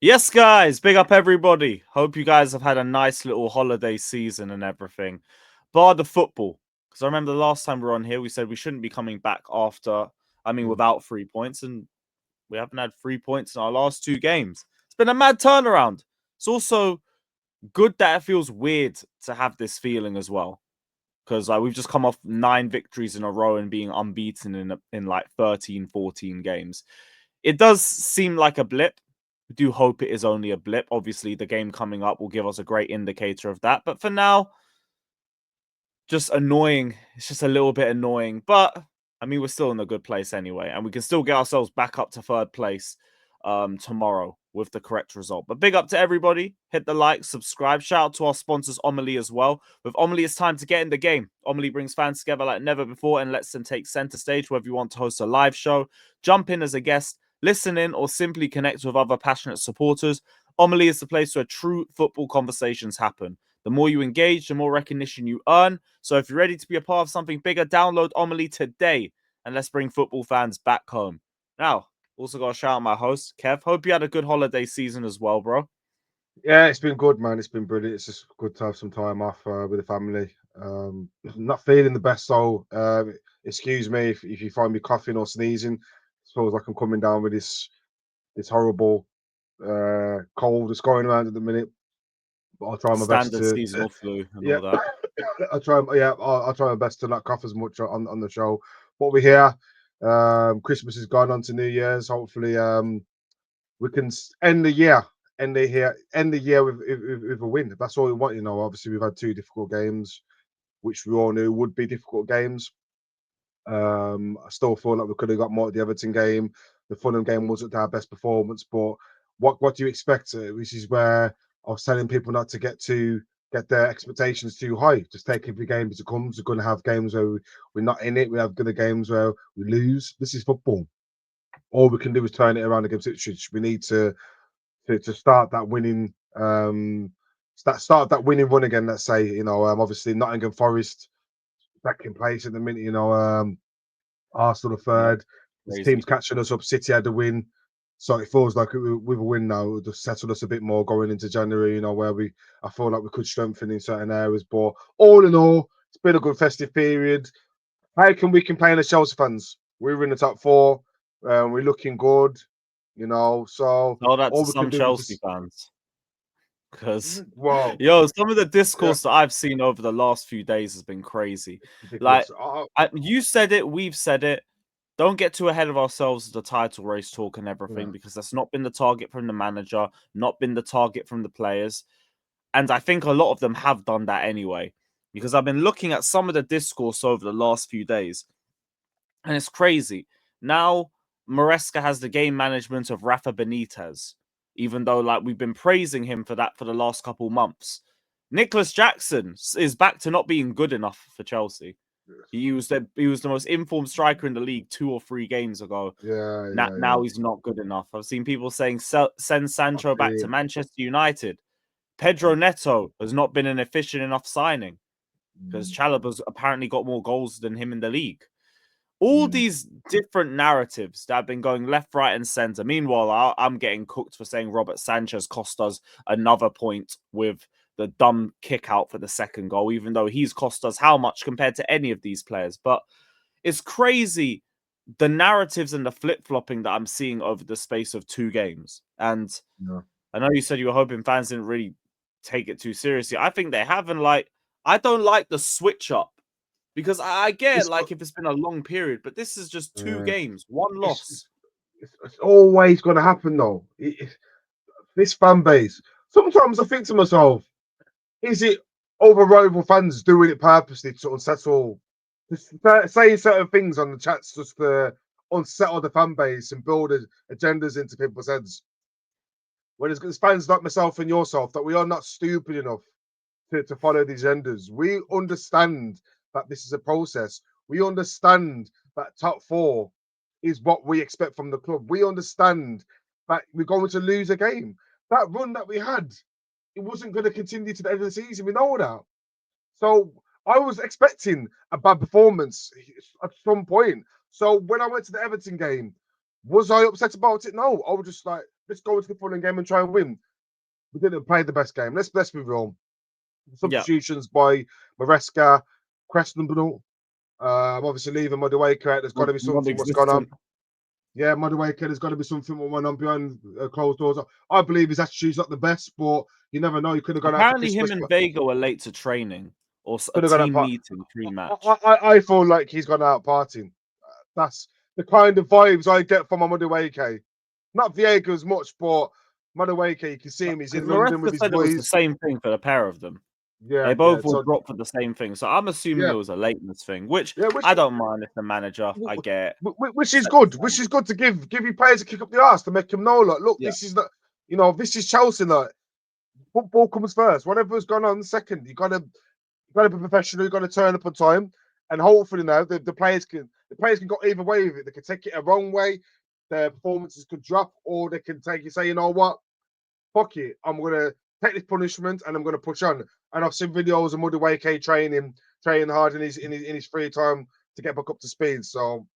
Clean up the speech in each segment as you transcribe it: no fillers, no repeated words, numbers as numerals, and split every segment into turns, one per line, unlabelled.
Yes, guys, big up everybody. Hope you guys have had a nice little holiday season and everything. Bar the football. Because I remember the last time we were on here, we said we shouldn't be coming back
Mm.
without 3 points. And we haven't had 3 points in our last two games. It's been a mad turnaround. It's also good that it feels weird to have this feeling as well. Because we've just come off 9 victories in a row and being unbeaten in like 13, 14 games. It does seem like a blip. We do hope it is only a blip. Obviously, the game coming up will give us a great indicator of that. But for now, just annoying. It's just a little bit annoying. But I mean, we're still in a good place anyway, and we can still get ourselves back up to third place tomorrow with the correct result. But big up to everybody. Hit the like, subscribe. Shout out to our sponsors, Omelie, as well. With Omelie, it's time to get in the game. Omelie brings fans together like never before and lets them take center stage, whether you want to host a live show, jump in as a guest, listen in, or simply connect with other passionate supporters. Omelie is the place where true football conversations happen. The more you engage, the more recognition you earn. So if you're ready to be a part of something bigger, download Omelie today and let's bring football fans back home. Now, also got to shout out my host, Kev. Hope you had a good holiday season as well, bro.
Yeah, it's been good, man. It's been brilliant. It's just good to have some time off with the family. Not feeling the best, so excuse me if you find me coughing or sneezing. Suppose like I'm coming down with this horrible cold that's going around at the minute. But I'll try my best
Standard
to
seasonal flu and
yeah.
all that.
I'll try my best to not cough as much on the show. But we're here. Christmas is gone on to New Year's. Hopefully, we can end the year, end the year with a win. That's all we want, you know. Obviously, we've had two difficult games, which we all knew would be difficult games. I still feel like we could have got more at the Everton game. The Fulham game wasn't our best performance, but what do you expect? This is where I was telling people not to get their expectations too high. Just take every game as it comes. We're going to have games where we're not in it. We have good games where we lose. This is football. All we can do is turn it around against Ipswich. We need to start that winning start that winning run again. Let's say, you know, obviously Nottingham Forest back in place at the minute. You know, Arsenal the
Yeah,
third. This team's
crazy.
catching us up. City had a win, so it feels like with a win now, it'll just settle us a bit more going into January. You know, where I feel like we could strengthen in certain areas. But all in all, it's been a good festive period. How can we complain as Chelsea fans? We're in the top four. We're looking good. You know, so
Tell that
all
to
we can
some
do is
Chelsea
just
fans. Because,
well,
yo, some of the
yeah,
discourse that I've seen over the last few days has been crazy. Like,
ridiculous. Oh,
you said it, we've said it. Don't get too ahead of ourselves with the title race talk and
yeah.
everything, because that's not been the target from the manager, not been the target from the players. And I think a lot of them have done that anyway. Because I've been looking at some of the discourse over the last few days, and it's crazy. Now, Maresca has the game management of Rafa Benitez, even though like we've been praising him for that for the last couple months. Nicholas Jackson is back to not being good enough for Chelsea. He was the most informed striker in the league 2 or 3 games ago.
Yeah.
Now he's not good enough. I've seen people saying send
I
Sancho back to
feel.
Manchester United. Pedro
Yeah.
Neto has not been an efficient enough signing because
Mm,
Chalobah's apparently got more goals than him in the league. All
mm,
these different narratives that have been going left, right, and center. Meanwhile, I'm getting cooked for saying Robert Sanchez cost us another point with the dumb kick out for the second goal, even though he's cost us how much compared to any of these players. But it's crazy the narratives and the flip flopping that I'm seeing over the space of 2 games. And
yeah.
I know you said you were hoping fans didn't really take it too seriously. I think they haven't. Like, I don't like the switch up because I get
It's
like if it's been a long period, but this is just two
uh,
games, one
it's,
loss.
it's, it's always going to happen though. This fan base. Sometimes I think to myself, is it other rival fans doing it purposely to unsettle, just saying certain things on the chats just to unsettle the fan base and build agendas into people's heads? When it's fans like myself and yourself that we are not stupid enough to follow these agendas. We understand that this is a process. We understand that top four is what we expect from the club. We understand that we're going to lose a game. That run that we had, it wasn't going to continue to the end of the season. We know that. So I was expecting a bad performance at some point. So when I went to the Everton game, Was I upset about it? No, I was just like, let's go into the Fulham game and try and win. We didn't play the best game. Let's be real.
Yeah,
Substitutions by Maresca, questionable. Obviously leaving Madueke out. There's got to be something what's gone on.
non-existent.
Yeah, Madueke, there's got to be something what went on behind closed doors. I believe his attitude's not the best, but you never know. He could have gone out for
Apparently,
Christmas,
him and
but
Vega were late to training or a
could have gone out.
team meeting pre-match.
I feel like he's gone out partying. That's the kind of vibes I get from Madueke. Not Viega as much, but Madueke, you can see him. He's in
Because
London with
Maresca
his
said it was the
boys.
same thing for the pair of them.
Yeah,
They
yeah.
both were
So
dropped for the same thing. So I'm assuming
yeah,
it was a lateness thing, which
yeah.
I don't mind if the manager, I get it.
Which is
Set the
good. Which
standard.
is good to give your players a kick up the arse to make them know, like, look,
Yeah.
this is not, this is Chelsea. Like, football comes first. Whatever's gone on second, you gotta be professional. You gotta turn up on time, and hopefully now the players can go either way with it. They can take it a wrong way. Their performances could drop, or they can take it, say, you know what, fuck it, I'm gonna take this punishment and I'm gonna push on. And I've seen videos of Madueke training hard in his free time to get back up to speed. So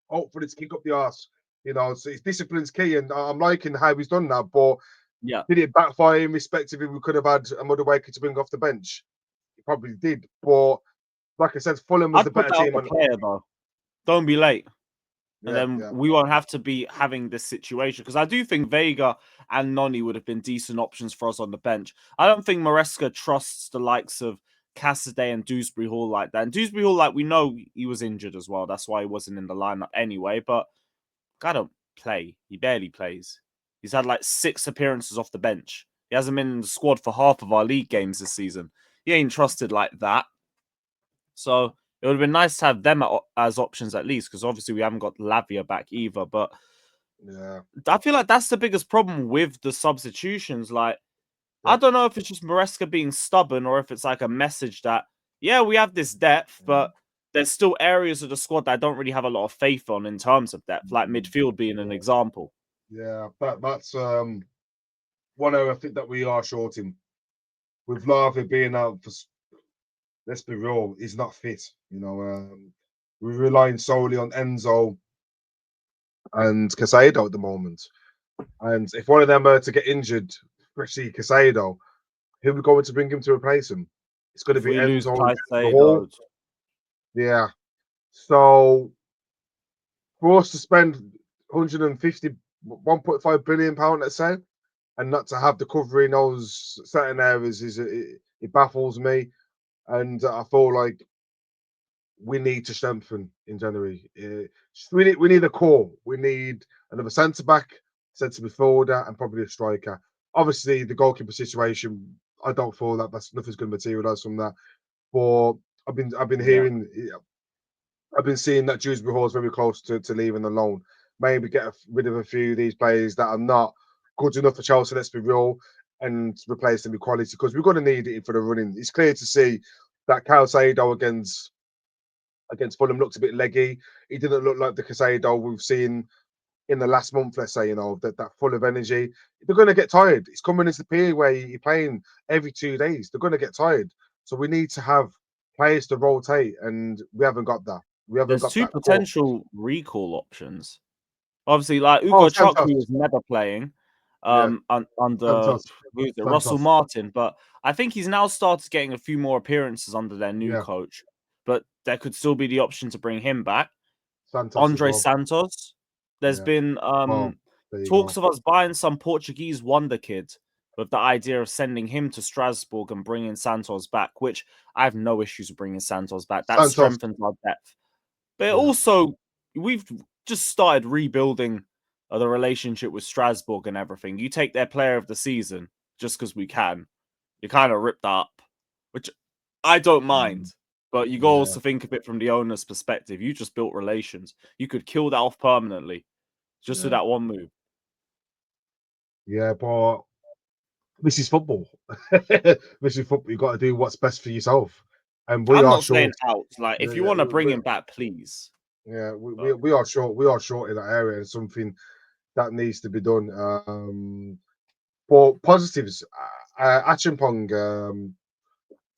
hopefully it's kick up the arse. So his discipline's key, and I'm liking how he's done that. But
Yeah.
did it backfire in respect of if we could have had a Madueke to bring off the bench? It probably did. But like I said, Fulham was the
I'd put
better
that on
team.
the
And
player though. Don't be late. And
yeah,
then
yeah.
we won't have to be having this situation. Because I do think Vega and Noni would have been decent options for us on the bench. I don't think Maresca trusts the likes of Cassaday and Dewsbury Hall like that. And Dewsbury Hall, like, we know he was injured as well. That's why he wasn't in the lineup anyway. But guy don't play. He barely plays. He's had like 6 appearances off the bench. He hasn't been in the squad for half of our league games this season. He ain't trusted like that. So it would have been nice to have them as options at least, because obviously we haven't got Lavia back either. But
Yeah.
I feel like that's the biggest problem with the substitutions. Like, I
Yeah.
don't know if it's just Maresca being stubborn or if it's like a message that, yeah, we have this depth, but there's still areas of the squad that I don't really have a lot of faith on in terms of depth, like midfield being an example.
Yeah, that's one area I think that we are short in. With Lavia being out for, let's be real, he's not fit. We're relying solely on Enzo and Casado at the moment. And if one of them are to get injured, especially Casado, who are we going to bring him to replace him? It's going to
If
be
we lose
Enzo and the Hall.
Caicedo,
Yeah. So for us to spend 150, 1.5 billion pound, let's say, and not to have the cover in those certain areas it baffles me. And I feel like we need to strengthen in January. We need a core. We need another centre back, centre midfielder, and probably a striker. Obviously, the goalkeeper situation, I don't feel that nothing's going to materialise from that. But I've been
yeah.
hearing, I've been seeing that Dewsbury Hall is very close to leaving alone. Maybe get rid of a few of these players that are not good enough for Chelsea. Let's be real, and replace them with quality, because we're going to need it for the running. It's clear to see that Caicedo against Fulham looked a bit leggy. He didn't look like the Casado we've seen in the last month, let's say, that full of energy. They're going to get tired. It's coming into the period where you're playing every 2 days. They're going to get tired. So we need to have players to rotate, and we haven't got that. We haven't
There's
got
2
that core.
potential recall options. Obviously, like
Oh,
Ugo
Santos.
Chukwu is never playing
Yeah,
under
Santos.
who is it? Russell
Santos.
Martin, but I think he's now started getting a few more appearances under their new
Yeah,
coach. But there could still be the option to bring him back.
Santos as
Andre
well.
Santos. There's
Yeah.
been
Oh, there you
talks
go.
of us buying some Portuguese wonder kid with the idea of sending him to Strasbourg and bringing Santos back, which I have no issues with bringing Santos back. That
Santos.
strengthens our depth. But
Yeah.
also, we've just started rebuilding the relationship with Strasbourg and everything. You take their player of the season just because we can. You kind of rip that up, which I don't mind. But you got to
Yeah.
also think of it from the owner's perspective. You just built relations. You could kill that off permanently just with
Yeah.
that one move.
Yeah, but this is football. This is football. You got to do what's best for yourself, and we
I'm
are
not saying
short.
out. Like, if
Yeah,
you
yeah,
want to bring him back, please. But
we are short. We are short in that area, and something that needs to be done. But positives, Achimpong,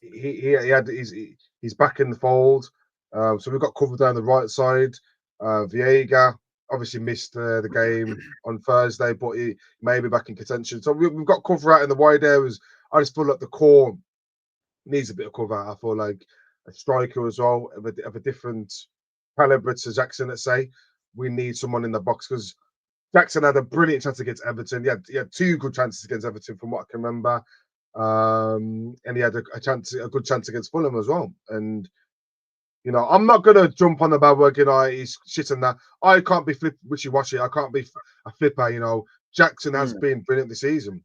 he's back in the fold. So we've got cover down the right side. Viega. obviously missed the game on Thursday, but he may be back in contention. So we've got cover out in the wide areas. I just feel like the core needs a bit of cover. I feel like a striker as well of a different caliber to Jackson. Let's say we need someone in the box because Jackson had a brilliant chance against Everton. He had two good chances against Everton, from what I can remember, and he had a good chance against Fulham as well. And you know, I'm not gonna jump on the bandwagon. He's shit and that. I can't be wishy-washy. I can't be a flipper. You know, Jackson has been brilliant this season.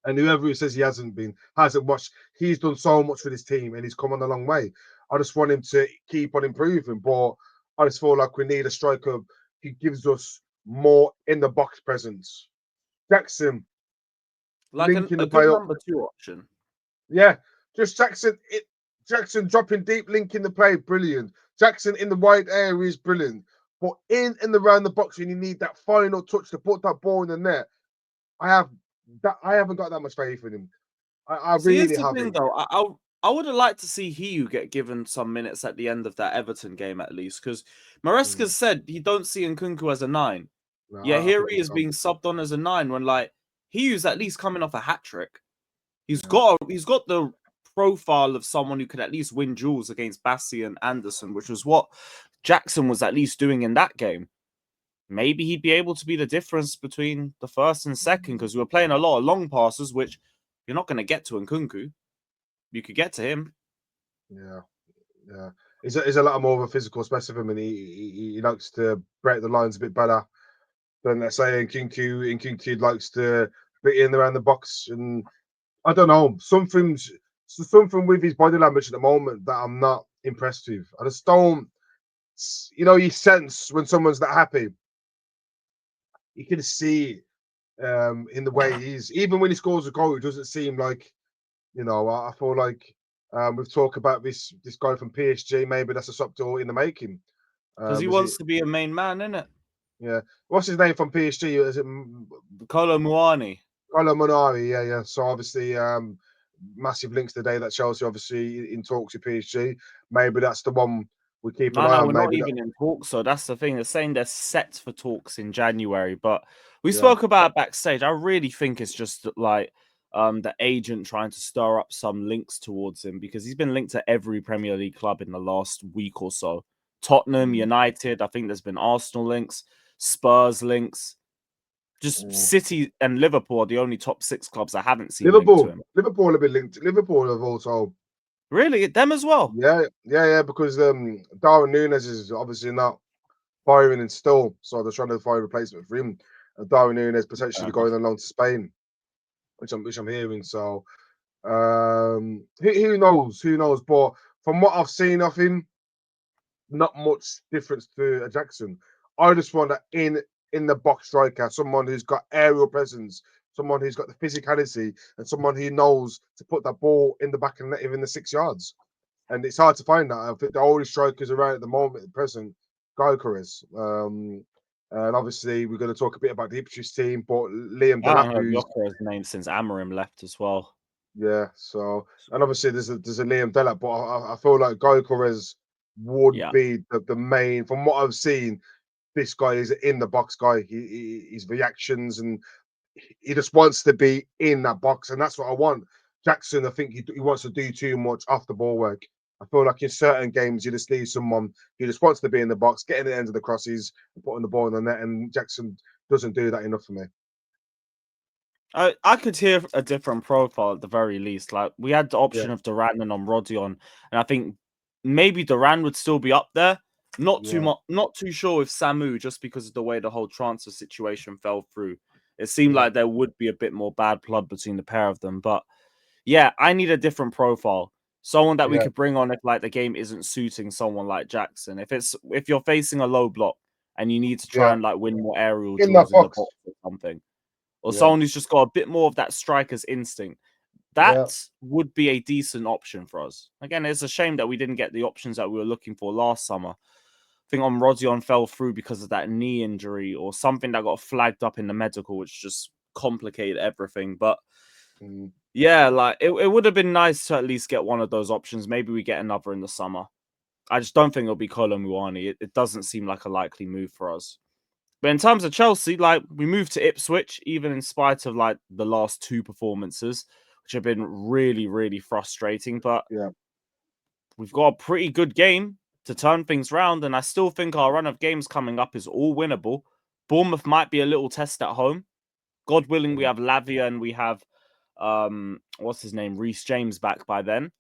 And whoever says he hasn't watched. He's done so much for this team and he's come on a long way. I just want him to keep on improving. But I just feel like we need a striker who gives us more in the box presence. Jackson,
like a
linking the
good
play up.
number 2 option.
Yeah, just Jackson. Jackson dropping deep, linking the play, brilliant. Jackson in the wide area is brilliant. But in and around the box, when you need that final touch to put that ball in the net, I haven't got that much faith in him. I
See, here's
really
the thing,
haven't.
though. I would have liked to see Hiu get given some minutes at the end of that Everton game, at least, because Maresca said he don't see Nkunku as a 9.
No,
Yeah,
I
here
think
he
he's
is
gone.
being subbed on as a 9 when, like, Hiu's at least coming off a hat trick. He's
Yeah.
got the profile of someone who could at least win duels against Bassi and Anderson, which was what Jackson was at least doing in that game. Maybe he'd be able to be the difference between the first and second, because we were playing a lot of long passes, which you're not going to get to Nkunku. You could get to him.
Yeah. He's a lot more of a physical specimen, and he likes to break the lines a bit better than, let's say, Nkunku. Nkunku likes to be in around the box, and I don't know, something with his body language at the moment that I'm not impressed with. I just don't, you sense when someone's not happy. You can see in the way he is. Even when he scores a goal, it doesn't seem like, I feel like we've talked about this guy from PSG. Maybe that's a subtle in the making.
Because he wants to be a main man, innit?
Yeah. What's his name from PSG? Is it
Kolo Muani?
Kolo Muani? Yeah. So obviously, massive links today that Chelsea obviously in talks with PSG. Maybe that's the one we keep an eye
No,
on.
we're not
Maybe
even in talks. So that's the thing. They're saying they're set for talks in January, but we
Yeah.
spoke about it backstage. I really think it's just like the agent trying to stir up some links towards him, because he's been linked to every Premier League club in the last week or so. Tottenham, United. I think there's been Arsenal links, Spurs links. Just City and Liverpool are the only top 6 clubs I haven't seen linked to him.
Liverpool have been linked. Liverpool have also.
Really? Them as well?
Yeah. Because Darwin Núñez is obviously not firing in still, so they're trying to find a replacement for him. And Darwin Núñez potentially going on loan to Spain, which I'm hearing. So who knows? Who knows? But from what I've seen of him, not much difference to a Jackson. I just want an in the box striker, someone who's got aerial presence, someone who's got the physicality, and someone who knows to put that ball in the back of the net, even the 6 yards. And it's hard to find that. I think the only strikers around at the moment, at present, Gyökeres. And obviously, we're going to talk a bit about the Ipswich team, but Liam
I
Delap,
haven't heard Gyökeres' name since Amorim left as well.
Yeah, so, and obviously there's a Liam Delap, but I feel like Gyökeres would be the main. From what I've seen, this guy is in the box guy. His reactions, and he just wants to be in that box, and that's what I want. Jackson, I think he wants to do too much off the ball work. I feel like in certain games you just need someone who just wants to be in the box, getting the end of the crosses, and putting the ball in the net, and Jackson doesn't do that enough for me.
I could hear a different profile at the very least. Like, we had the option of Duran and Rodion, and I think maybe Duran would still be up there. Not too much. Not too sure with Samu, just because of the way the whole transfer situation fell through. It seemed like there would be a bit more bad blood between the pair of them. But yeah, I need a different profile. Someone that we could bring on if like the game isn't suiting someone like Jackson. If you're facing a low block and you need to try and like win more aerial duels in the box or something. Or someone who's just got a bit more of that striker's instinct. That would be a decent option for us. Again, it's a shame that we didn't get the options that we were looking for last summer. I think Rodion fell through because of that knee injury or something that got flagged up in the medical, which just complicated everything. But yeah, like it would have been nice to at least get one of those options. Maybe we get another in the summer. I just don't think it'll be Kolo Muani. It doesn't seem like a likely move for us. But in terms of Chelsea, like we moved to Ipswich, even in spite of like the last two performances, which have been really, really frustrating. But
Yeah.
we've got a pretty good game to turn things round, and I still think our run of games coming up is all winnable. Bournemouth might be a little test at home. God willing, we have Lavia and we have what's his name, Reece James back by then.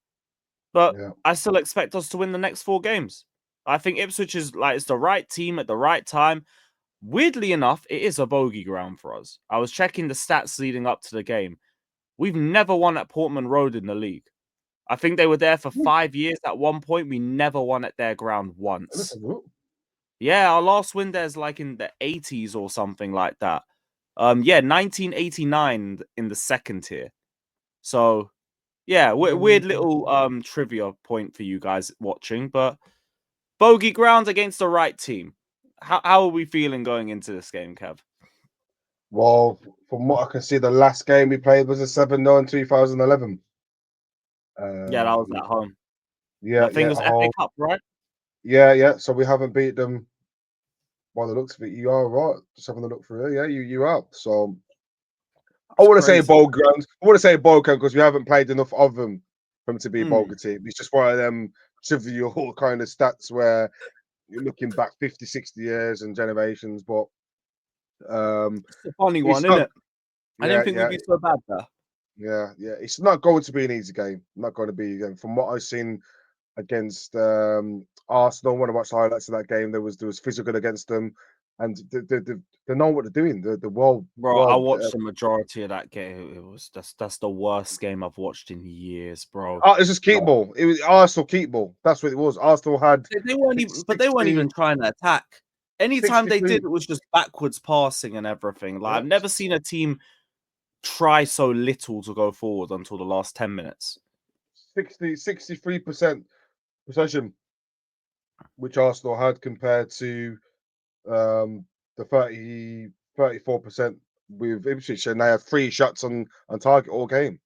But
Yeah.
I still expect us to win the next 4 games. I think Ipswich is like it's the right team at the right time. Weirdly enough, it is a bogey ground for us. I was checking the stats leading up to the game. We've never won at Portman Road in the league. I think they were there for 5 years at one point. We never won at their ground once. Yeah, our last win there's like in the 80s or something like that. Yeah, 1989 in the second tier. So, yeah, weird little trivia point for you guys watching, but bogey ground against the right team. How are we feeling going into this game, Kev?
Well, from what I can see, the last game we played was a 7-0 in 2011.
Yeah, that was at home. And
Yeah,
I think it was
at
FA
home.
Cup, right?
Yeah. So we haven't beat them. By the looks of it, you are right. Just having a look through it. Yeah, you are. So I
It's
want to say
crazy.
bowl ground. I want to say bowl ground because we haven't played enough of them for them to be a
Mm.
bowl team. It's just one of them trivial kind of stats where you're looking back 50, 60 years and generations, but
It's a funny one,
it's
isn't
not.
it? I didn't
Yeah,
think we'd
yeah,
be so bad there.
yeah. It's not going to be an easy game. Not going to be again. From what I've seen against Arsenal, when I watched the highlights of that game, there was physical against them, and they know what they're doing. The world,
Bro, I watched the majority of that game. It was that's the worst game I've watched in years, bro.
it's just keep
Like,
ball. It was Arsenal keep ball. That's what it was. Arsenal had
they weren't even, but they weren't
60,
even trying to attack. Anytime they
63.
did, it was just backwards passing and everything. Like
Yeah,
I've never seen a team try so little to go forward until the last 10 minutes.
63% possession, which Arsenal had compared to the 34% with Ipswich, and they had 3 shots on target all game.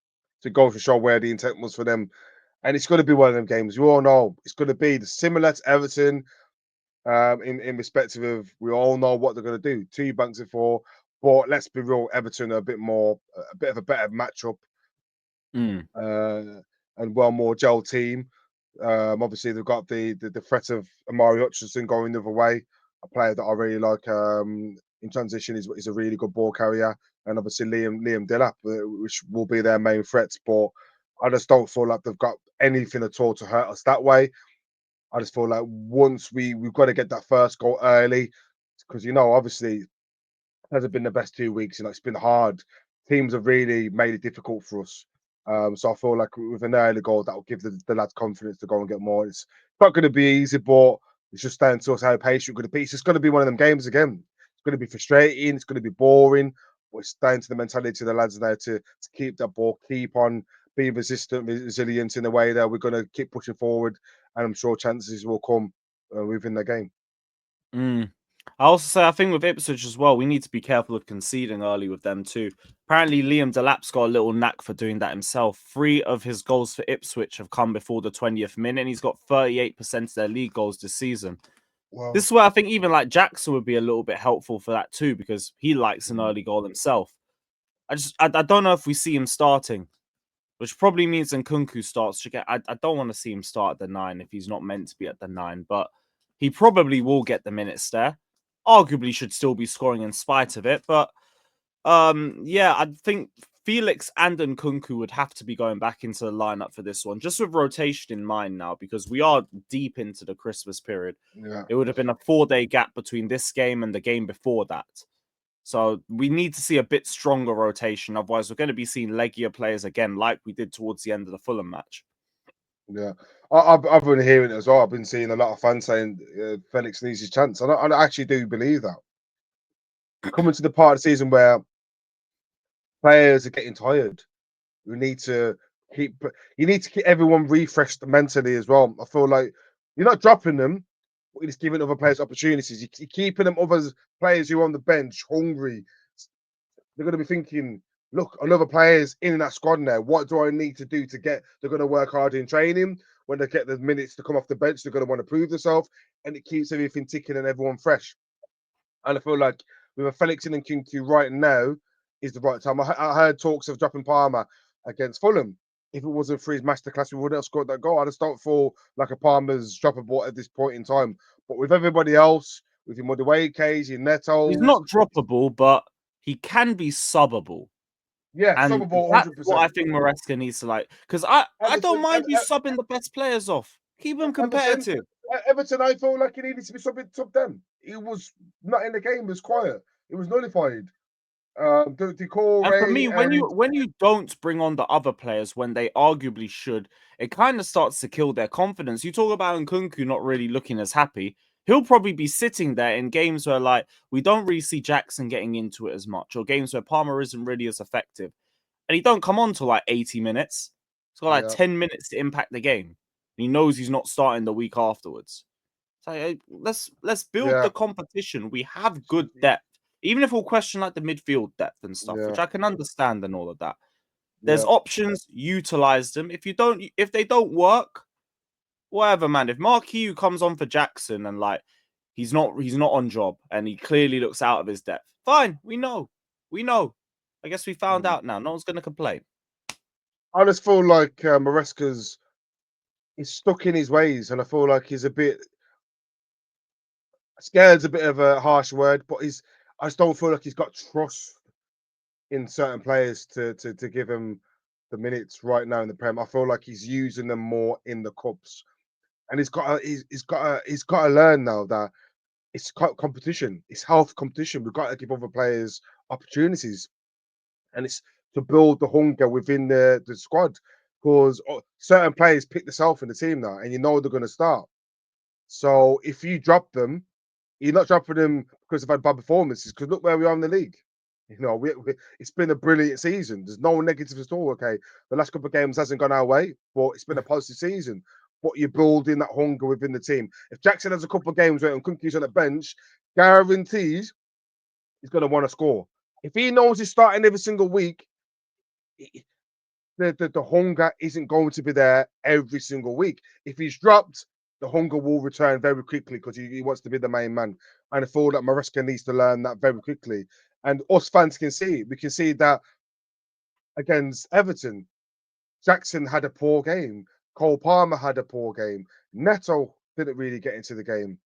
To go to show where the intent was for them. And it's going to be one of them games. You all know it's going to be similar to Everton in respective of we all know what they're going to do. 2 banks of 4. But let's be real, Everton are a bit of a better matchup
Mm.
and well more gel team. Obviously, they've got the threat of Amari Hutchinson going the other way, a player that I really like in transition. Is a really good ball carrier, and obviously Liam Delap, which will be their main threats. But I just don't feel like they've got anything at all to hurt us that way. I just feel like once we've got to get that first goal early, because obviously it hasn't been the best 2 weeks. It's been hard. Teams have really made it difficult for us. So I feel like with an early goal, that will give the lads confidence to go and get more. It's not going to be easy, but it's just down to us how patient we're going to be. It's just going to be one of them games again. It's going to be frustrating. It's going to be boring. But it's down to the mentality of the lads now to keep that ball, keep on being resilient in the way that we're going to keep pushing forward. And I'm sure chances will come within the game.
Mm. I also say I think with Ipswich as well, we need to be careful of conceding early with them too. Apparently, Liam Delap's got a little knack for doing that himself. 3 of his goals for Ipswich have come before the 20th minute, and he's got 38% of their league goals this season. This
Well,
is where I think even like Jackson would be a little bit helpful for that too, because he likes an early goal himself. I don't know if we see him starting, which probably means Nkunku starts to get. I don't want to see him start at the 9 if he's not meant to be at the 9, but he probably will get the minutes there. Arguably should still be scoring in spite of it, but yeah, I think Felix and Nkunku would have to be going back into the lineup for this one, just with rotation in mind now, because we are deep into the Christmas period.
yeah.
It would have been a 4-day gap between this game and the game before that. So we need to see a bit stronger rotation. Otherwise, we're going to be seeing leggier players again, like we did towards the end of the Fulham match.
Yeah, I've been hearing it as well. I've been seeing a lot of fans saying Felix needs his chance. I actually do believe that. Coming to the part of the season where players are getting tired, we need to keep. You need to keep everyone refreshed mentally as well. I feel like you're not dropping them, but you're just giving other players opportunities. You're keeping them other players who are on the bench hungry. They're going to be thinking, look, another player's in that squad now. What do I need to do to get? They're going to work hard in training. When they get the minutes to come off the bench, they're going to want to prove themselves, and it keeps everything ticking and everyone fresh. And I feel like with a Felix and Nkunku right now is the right time. I heard talks of dropping Palmer against Fulham. If it wasn't for his masterclass, we wouldn't have scored that goal. I just don't feel like a Palmer's droppable at this point in time. But with everybody else, with your Maduekes, your
He's
Netos,
not droppable, but he can be subbable.
yeah,
And
subbable
that's what
100%.
I think Maresca needs to like. Because I don't
Everton,
mind you subbing the best players off. Keep them
Everton,
competitive.
Everton, I feel like he needed to be sub them. He was not in the game. It was quiet. It was nullified.
And for
Decore
me,
and
when you don't bring on the other players when they arguably should, it kind of starts to kill their confidence. You talk about Nkunku not really looking as happy. He'll probably be sitting there in games where like we don't really see Jackson getting into it as much, or games where Palmer isn't really as effective. And he don't come on till like 80 minutes. It's got like
yeah,
10 minutes to impact the game. He knows he's not starting the week afterwards. So let's build
yeah,
the competition. We have good depth. Even if we'll question like the midfield depth and stuff,
yeah,
which I can understand and all of that. There's
yeah.
options, utilize them. If they don't work, whatever, man. If Mark Hugh comes on for Jackson and like he's not on job and he clearly looks out of his depth, fine. We know. I guess we found
Mm.
out now. No one's gonna complain.
I just feel like Maresca's he's stuck in his ways, and I feel like he's a bit scared's a bit of a harsh word, but I just don't feel like he's got trust in certain players to give him the minutes right now in the Prem. I feel like he's using them more in the cups, and he's got to learn now that it's competition, it's health competition. We've got to give other players opportunities, and it's to build the hunger within the squad because certain players pick themselves in the team now, and you know they're going to start. So if you drop them, you're not dropping them because they've had bad performances. Because look where we are in the league. You know, it's been a brilliant season. There's no negatives at all. Okay, the last couple of games hasn't gone our way, but it's been a positive season. But you're building that hunger within the team. If Jackson has a couple of games where Nkunku's on the bench, guarantees he's going to want to score. If he knows he's starting every single week, the hunger isn't going to be there every single week. If he's dropped, the hunger will return very quickly because he wants to be the main man. And I feel that Maresca needs to learn that very quickly. And us fans can see it. We can see that against Everton, Jackson had a poor game. Cole Palmer had a poor game. Neto didn't really get into the game.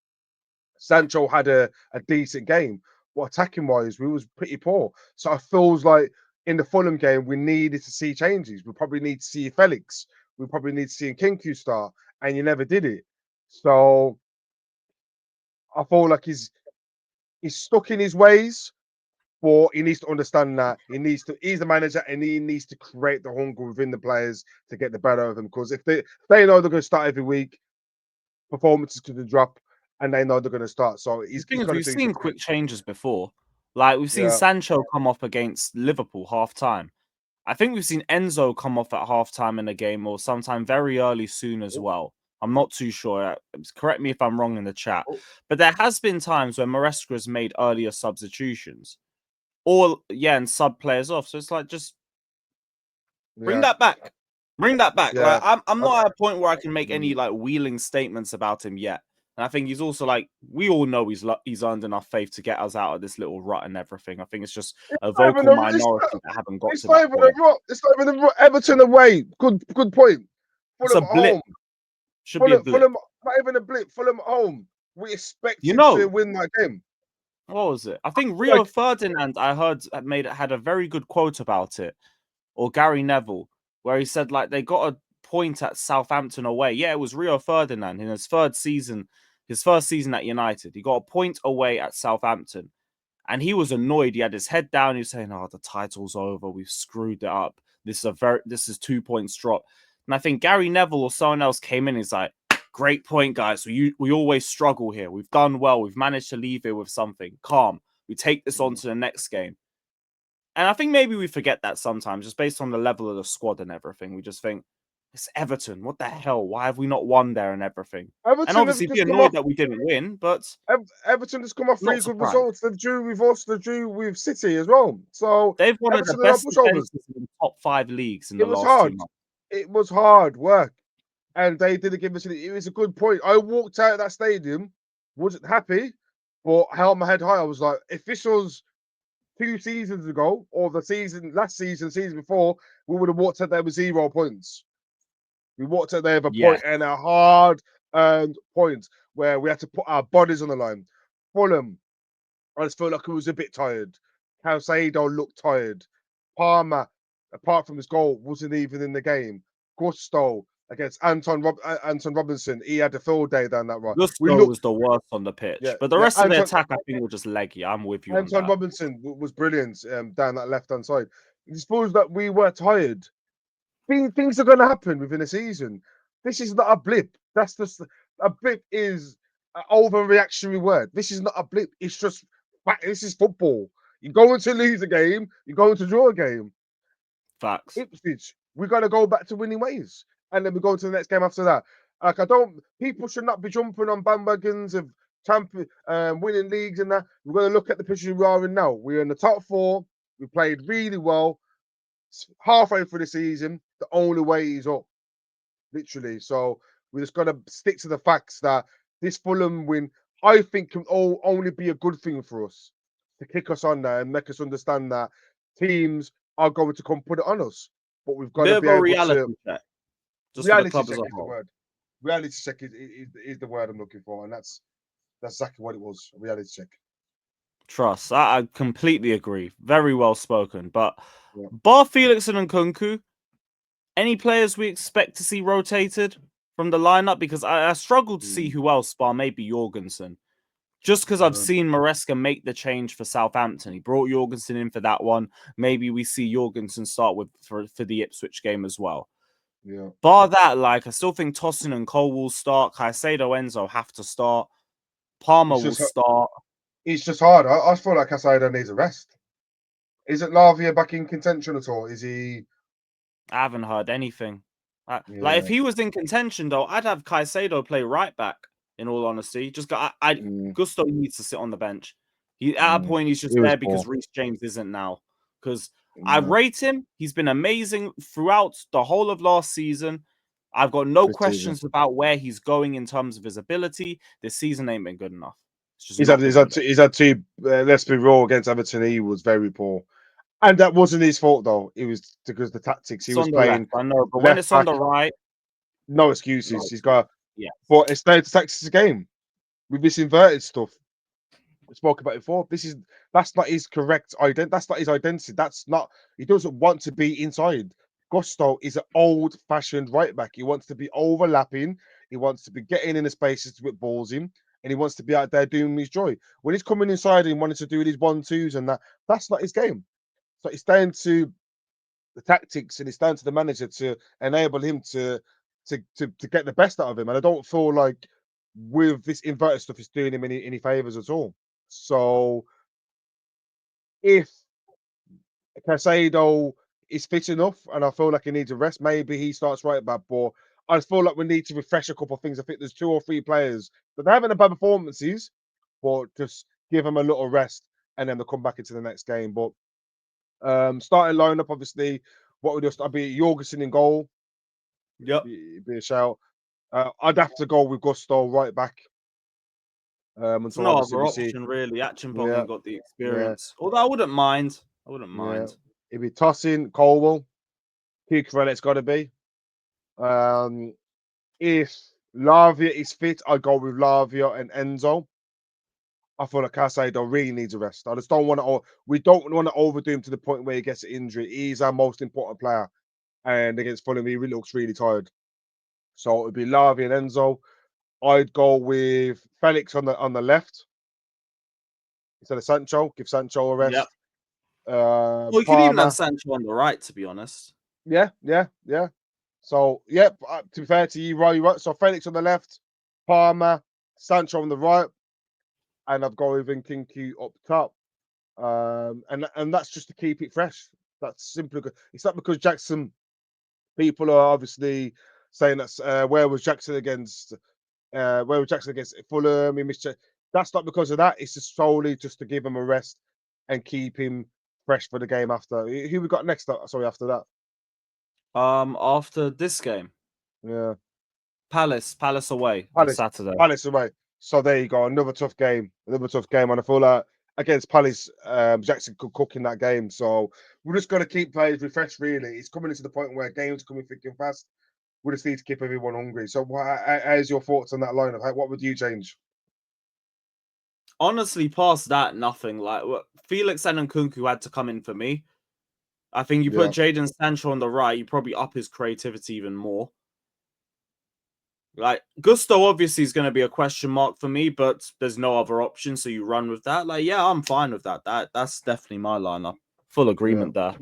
Sancho had a decent game. But attacking wise, we was pretty poor. So it feels like in the Fulham game, we needed to see changes. We probably need to see Felix. We probably need to see Nkunku start, and you never did it. So I feel like he's stuck in his ways, but he needs to understand that he's the manager and he needs to create the hunger within the players to get the better of them. Because if they know they're going to start every week, performances could drop, and they know they're going to start. So
The
he's
thing is,
got to
we've
do
seen
something.
quick changes before. Like we've seen
Yeah.
Sancho come off against Liverpool half time. I think we've seen Enzo come off at half time in a game or sometime very early soon as
Oh,
well. I'm not too sure. Correct me if I'm wrong in the chat.
oh,
But there has been times where Maresca has made earlier substitutions. Or yeah, and sub players off. So it's like just bring
yeah,
that back. Bring that back. Like
yeah.
I'm
I,
not at a point where I can make any
mm.
like wheeling statements about him yet. And I think he's also like we all know he's earned enough faith to get us out of this little rut and everything. I think it's just
It's
a
not even
vocal
a, it's
minority that haven't got
It's
to
not
that
even a
point.
rot. It's not even a rot. Everton away. Good point.
It's a
Fulham at
blip.
home.
Should be a blip.
Fulham, not even a blip. Fulham at home. We
You
expected to
know,
win that game.
what was it? I think Rio
Like,
Ferdinand, I heard had a very good quote about it, or Gary Neville, where he said like they got a point at Southampton away. Yeah, it was Rio Ferdinand in his first season at United. He got a point away at Southampton, and he was annoyed. He had his head down. He was saying, "Oh, the title's over. We've screwed it up. This is 2 points drop." And I think Gary Neville or someone else came in. He's like, "Great point, guys. We always struggle here. We've done well. We've managed to leave here with something. Calm. We take this on to the next game." And I think maybe we forget that sometimes, just based on the level of the squad and everything. We just think, it's Everton. What the hell? Why have we not won there and everything? And
Everton have
obviously be
just come off.
annoyed that we didn't win, but
Everton just come off
not
three good
surprised.
results. They've drew with us. They drew with City as well. So
They've one of the
Everton are no
best
pushovers.
defenses in the top 5 leagues in
It
the
was
last
hard.
2 months.
It was hard work, and they didn't give us. It was a good point. I walked out of that stadium, wasn't happy, But held my head high. I was like, if this was 2 seasons ago, or last season before, we would have walked out there with 0 points. We walked out there with a
Yeah.
point and a hard earned point where we had to put our bodies on the line. Fulham, I just felt like he was a bit tired. Caicedo looked tired. Palmer, apart from his goal, wasn't even in the game. Gusto against Anton Robinson, he had a field day down that right.
Gusto was the worst on the pitch, but the rest of the attack, I think, were just leggy. I'm with you on
Anton
that.
Robinson was brilliant down that left-hand side. I suppose that we were tired. Things are going to happen within a season. This is not a blip. That's just a blip is an overreactionary word. This is not a blip. It's just this is football. You're going to lose a game. You're going to draw a game.
Facts.
Ipswich, we got to go back to winning ways, and then we go to the next game after that. Like people should not be jumping on bandwagons of winning leagues and that. We're going to look at the position we are in now. We're in the top 4. We played really well. Halfway through the season, the only way is up, literally. So we just got to stick to the facts that this Fulham win, I think, can only be a good thing for us to kick us on there and make us understand that teams are going to come put it on us. But we've got to be able to.
Check. Just
Reality
for the club
check
as a
is the
whole.
word. Reality check is the word I'm looking for, and that's exactly what it was. A reality check.
Trust. I completely agree. Very well spoken. But bar Felix and Nkunku, any players we expect to see rotated from the lineup? Because I struggle to see who else, bar maybe Jorgensen. Just because I've seen Maresca make the change for Southampton. He brought Jorgensen in for that one. Maybe we see Jorgensen start for the Ipswich game as well.
Yeah.
Bar that, like, I still think Tosin and Cole will start. Caicedo, Enzo have to start. Palmer will start.
It's just hard. I feel like Caicedo needs a rest. Isn't Lavia back in contention at all? Is he?
I haven't heard anything. Like, if he was in contention, though, I'd have Caicedo play right back, in all honesty. Gusto needs to sit on the bench. At a point, he's just there because Reece James isn't now. Because I rate him. He's been amazing throughout the whole of last season. I've got no questions about where he's going in terms of his ability. This season ain't been good enough.
He's had two. Let's be real, against Everton, he was very poor, and that wasn't his fault though. It was because the tactics he was playing.
I know, but when it's on the right,
no excuses. He's got but it's the tactics of the game with this inverted stuff. We spoke about it before. That's not his correct identity. That's not his identity. That's not. He doesn't want to be inside. Gusto is an old-fashioned right back. He wants to be overlapping. He wants to be getting in the spaces to put balls in, and he wants to be out there doing his joy. When he's coming inside and wanting to do these 1-2s and that's not his game. So it's down to the tactics and it's down to the manager to enable him to get the best out of him. And I don't feel like with this inverted stuff, it's doing him any favors at all. So if Caicedo is fit enough and I feel like he needs a rest, maybe he starts right back. But I feel like we need to refresh a couple of things. I think there's 2 or 3 players that they're having bad performances, but just give them a little rest and then they'll come back into the next game. But starting lineup, obviously, what would I'd be Jorgensen in goal.
Yep.
Be a shout. I'd have to go with Gusto right back.
It's no other option, really. Achimpong got the experience. Although I wouldn't mind.
It'd be Tosin, Colwell, Cucurella, it's got to be. If Lavia is fit, I'd go with Lavia and Enzo. I feel like Caicedo really needs a rest. I just don't want to. We don't want to overdo him to the point where he gets an injury. He's our most important player, and against Fulham, he really looks really tired. So it'd be Lavia and Enzo. I'd go with Felix on the left instead of Sancho. Give Sancho a rest.
Yep. Well, you could even have Sancho on the right, to be honest.
Yeah. So, to be fair to you, right. So Felix on the left, Palmer, Sancho on the right, and I've got with Nkunku up top. And that's just to keep it fresh. That's simply good. It's not because Jackson. People are obviously saying that's where was Jackson against Fulham? He missed. That's not because of that. It's just solely just to give him a rest and keep him fresh for the game after. Who we got next? Sorry, after that.
After this game,
yeah,
Palace away
Palace,
Saturday.
Palace away. So there you go, another tough game, And I feel like against Palace, Jackson could cook in that game. So we're just going to keep players refreshed. Really, it's coming to the point where games coming thick and fast. We just need to keep everyone hungry. So, how's your thoughts on that lineup? What would you change?
Honestly, past that, nothing. Like Felix and Nkunku had to come in for me. I think you put
Yeah,
Jadon Sancho on the right, you probably up his creativity even more. Like Gusto obviously is going to be a question mark for me, but there's no other option, so you run with that. Like, yeah, I'm fine with that. That's definitely my lineup. Full
yeah.
agreement there.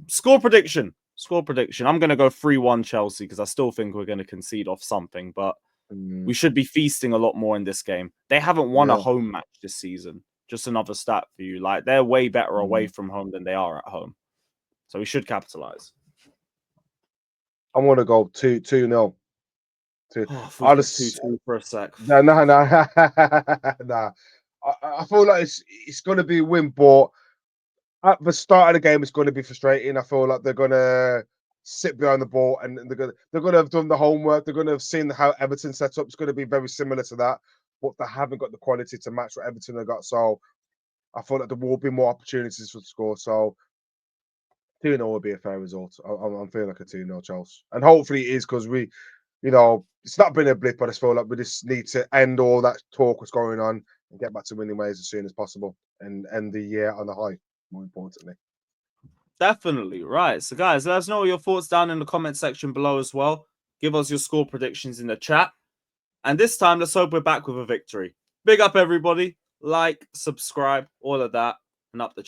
Score prediction. Score prediction. I'm going to go 3-1 Chelsea because I still think we're going to concede off something, but we should be feasting a lot more in this game. They haven't won a
Yeah.
home match this season. Just another stat for you. Like, they're way better away
Mm.
from home than they are at home. So we should capitalize.
I'm gonna go 2-0.
Oh, I thought
I
you said
just
2-2 for a sec.
no, nah. I feel like it's gonna be a win, but at the start of the game, it's going to be frustrating. I feel like they're going to sit behind the ball and they're going to have done the homework. They're going to have seen how Everton set up. It's going to be very similar to that, but they haven't got the quality to match what Everton have got. So I feel like there will be more opportunities for the score. So 2-0 will be a fair result. I'm feeling like a 2-0 Chelsea, and hopefully it is because it's not been a blip. I just feel like we just need to end all that talk what's going on and get back to winning ways as soon as possible and end the year on a high. More importantly.
Definitely. Right. So, guys, let us know your thoughts down in the comment section below as well. Give us your score predictions in the chat. And this time, let's hope we're back with a victory. Big up, everybody. Like, subscribe, all of that, and up the chat.